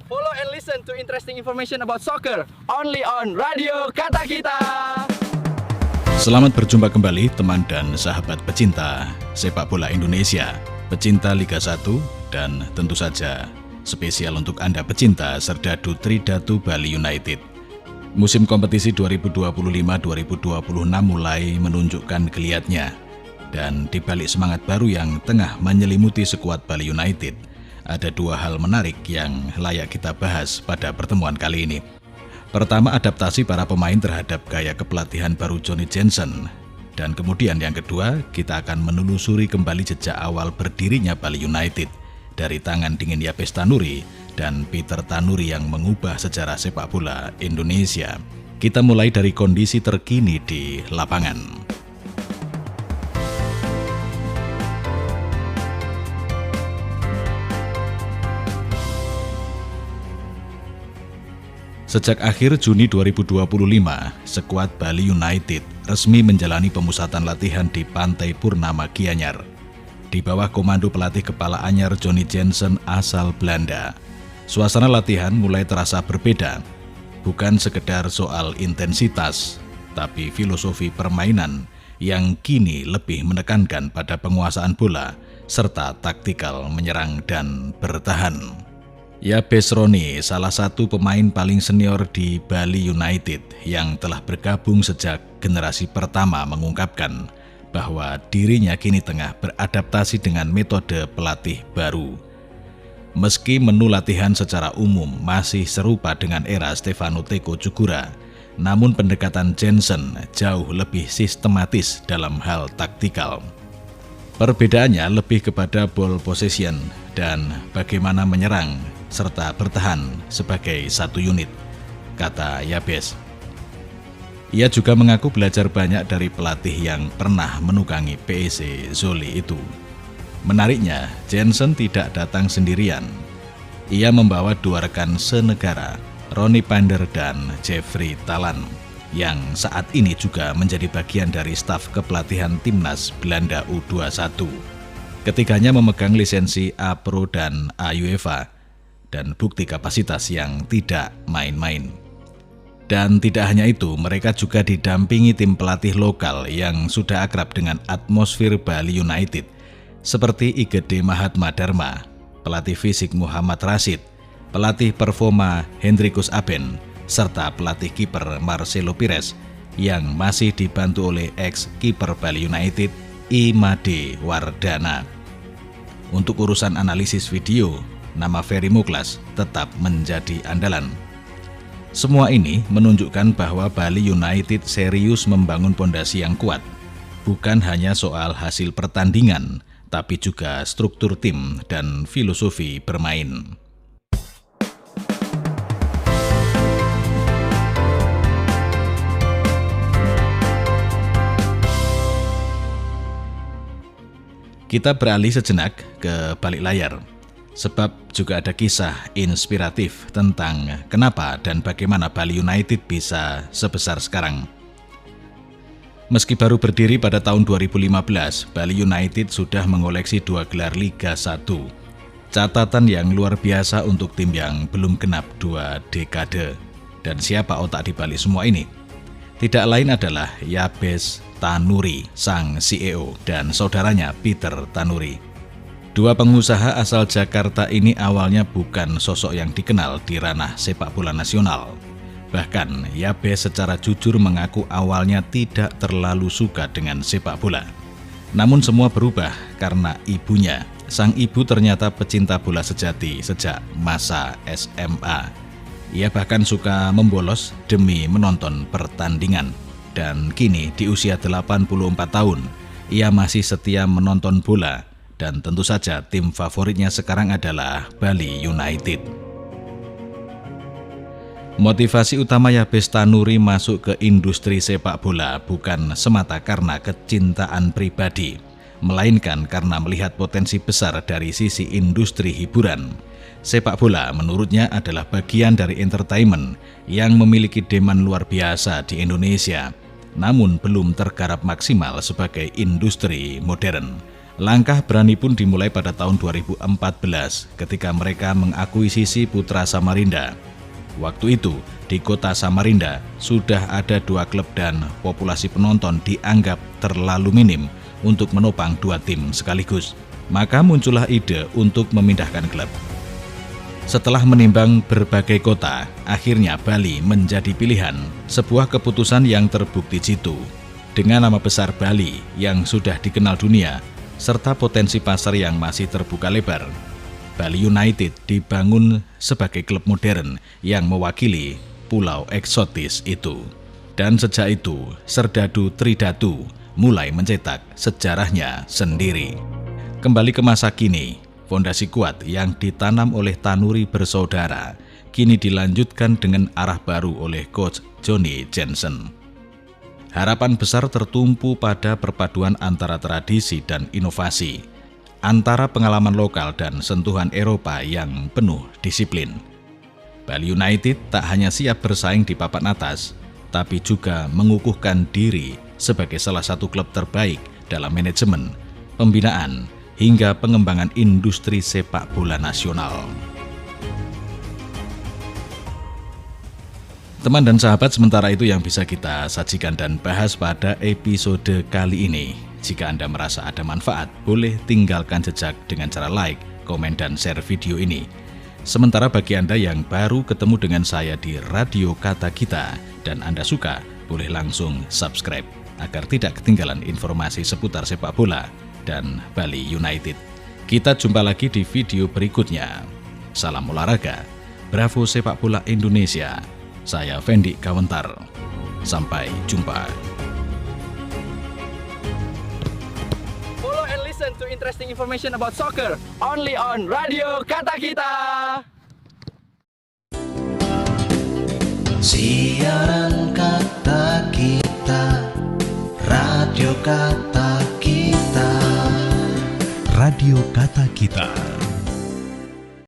Follow and listen to interesting information about soccer only on Radio Kata Kita. Selamat berjumpa kembali teman dan sahabat pecinta sepak bola Indonesia, pecinta Liga 1, dan tentu saja spesial untuk Anda pecinta Serdadu Tridatu Bali United. Musim kompetisi 2025-2026 mulai menunjukkan geliatnya, dan di balik semangat baru yang tengah menyelimuti skuad Bali United, ada dua hal menarik yang layak kita bahas pada pertemuan kali ini. Pertama, adaptasi para pemain terhadap gaya kepelatihan baru Johnny Jensen. Dan kemudian yang kedua, kita akan menelusuri kembali jejak awal berdirinya Bali United dari tangan dingin Yapes Tanuri dan Peter Tanuri yang mengubah sejarah sepak bola Indonesia. Kita mulai dari kondisi terkini di lapangan. Sejak akhir Juni 2025, skuad Bali United resmi menjalani pemusatan latihan di Pantai Purnama Gianyar di bawah komando pelatih kepala anyar Johnny Jensen asal Belanda. Suasana latihan mulai terasa berbeda, bukan sekedar soal intensitas, tapi filosofi permainan yang kini lebih menekankan pada penguasaan bola serta taktikal menyerang dan bertahan. Yapes Roni, salah satu pemain paling senior di Bali United yang telah bergabung sejak generasi pertama, mengungkapkan bahwa dirinya kini tengah beradaptasi dengan metode pelatih baru. Meski menu latihan secara umum masih serupa dengan era Stefano Teko Jugura, namun pendekatan Jensen jauh lebih sistematis dalam hal taktikal. Perbedaannya lebih kepada ball possession dan bagaimana menyerang serta bertahan sebagai satu unit, kata Yapes. Ia juga mengaku belajar banyak dari pelatih yang pernah menukangi PSC Zoli itu. Menariknya, Jensen tidak datang sendirian. Ia membawa dua rekan senegara, Ronnie Pander dan Jeffrey Talan, yang saat ini juga menjadi bagian dari staf kepelatihan timnas Belanda U21. Ketiganya memegang lisensi A Pro dan A UEFA, dan bukti kapasitas yang tidak main-main. Dan tidak hanya itu, mereka juga didampingi tim pelatih lokal yang sudah akrab dengan atmosfer Bali United, seperti Igede Mahatma Dharma, pelatih fisik Muhammad Rashid, pelatih performa Hendrikus Aben, serta pelatih kiper Marcelo Pires yang masih dibantu oleh ex-kiper Bali United Imade Wardana. Untuk urusan analisis video, nama Ferry Muklas tetap menjadi andalan. Semua ini menunjukkan bahwa Bali United serius membangun pondasi yang kuat, bukan hanya soal hasil pertandingan, tapi juga struktur tim dan filosofi bermain. Kita beralih sejenak ke balik layar, sebab juga ada kisah inspiratif tentang kenapa dan bagaimana Bali United bisa sebesar sekarang. Meski baru berdiri pada tahun 2015, Bali United sudah mengoleksi 2 gelar Liga 1. Catatan yang luar biasa untuk tim yang belum genap 2 dekade. Dan siapa otak di balik semua ini? Tidak lain adalah Yapes Tanuri, sang CEO, dan saudaranya Peter Tanuri. Dua pengusaha asal Jakarta ini awalnya bukan sosok yang dikenal di ranah sepak bola nasional. Bahkan Yapes secara jujur mengaku awalnya tidak terlalu suka dengan sepak bola. Namun semua berubah karena ibunya. Sang ibu ternyata pecinta bola sejati sejak masa SMA. Ia bahkan suka membolos demi menonton pertandingan. Dan kini di usia 84 tahun, ia masih setia menonton bola. Dan tentu saja tim favoritnya sekarang adalah Bali United. Motivasi utama Yapes Tanuri masuk ke industri sepak bola bukan semata karena kecintaan pribadi, melainkan karena melihat potensi besar dari sisi industri hiburan. Sepak bola menurutnya adalah bagian dari entertainment yang memiliki demand luar biasa di Indonesia, namun belum tergarap maksimal sebagai industri modern. Langkah berani pun dimulai pada tahun 2014 ketika mereka mengakuisisi Putra Samarinda. Waktu itu, di kota Samarinda sudah ada 2 klub dan populasi penonton dianggap terlalu minim untuk menopang 2 tim sekaligus. Maka muncullah ide untuk memindahkan klub. Setelah menimbang berbagai kota, akhirnya Bali menjadi pilihan, sebuah keputusan yang terbukti jitu. Dengan nama besar Bali yang sudah dikenal dunia, serta potensi pasar yang masih terbuka lebar, Bali United dibangun sebagai klub modern yang mewakili pulau eksotis itu. Dan sejak itu, Serdadu Tridatu mulai mencetak sejarahnya sendiri. Kembali ke masa kini, fondasi kuat yang ditanam oleh Tanuri bersaudara kini dilanjutkan dengan arah baru oleh Coach Johnny Jensen. Harapan besar tertumpu pada perpaduan antara tradisi dan inovasi, antara pengalaman lokal dan sentuhan Eropa yang penuh disiplin. Bali United tak hanya siap bersaing di papan atas, tapi juga mengukuhkan diri sebagai salah satu klub terbaik dalam manajemen, pembinaan, hingga pengembangan industri sepak bola nasional. Teman dan sahabat, sementara itu yang bisa kita sajikan dan bahas pada episode kali ini. Jika Anda merasa ada manfaat, boleh tinggalkan jejak dengan cara like, komen, dan share video ini. Sementara bagi Anda yang baru ketemu dengan saya di Radio Kata Kita dan Anda suka, boleh langsung subscribe agar tidak ketinggalan informasi seputar sepak bola dan Bali United. Kita jumpa lagi di video berikutnya. Salam olahraga, bravo sepak bola Indonesia. Saya Fendi Kawentar. Sampai jumpa. Follow and listen to interesting information about soccer only on Radio Kata Kita. Siaran Kata Kita, Radio Kata Kita. Radio Kata Kita.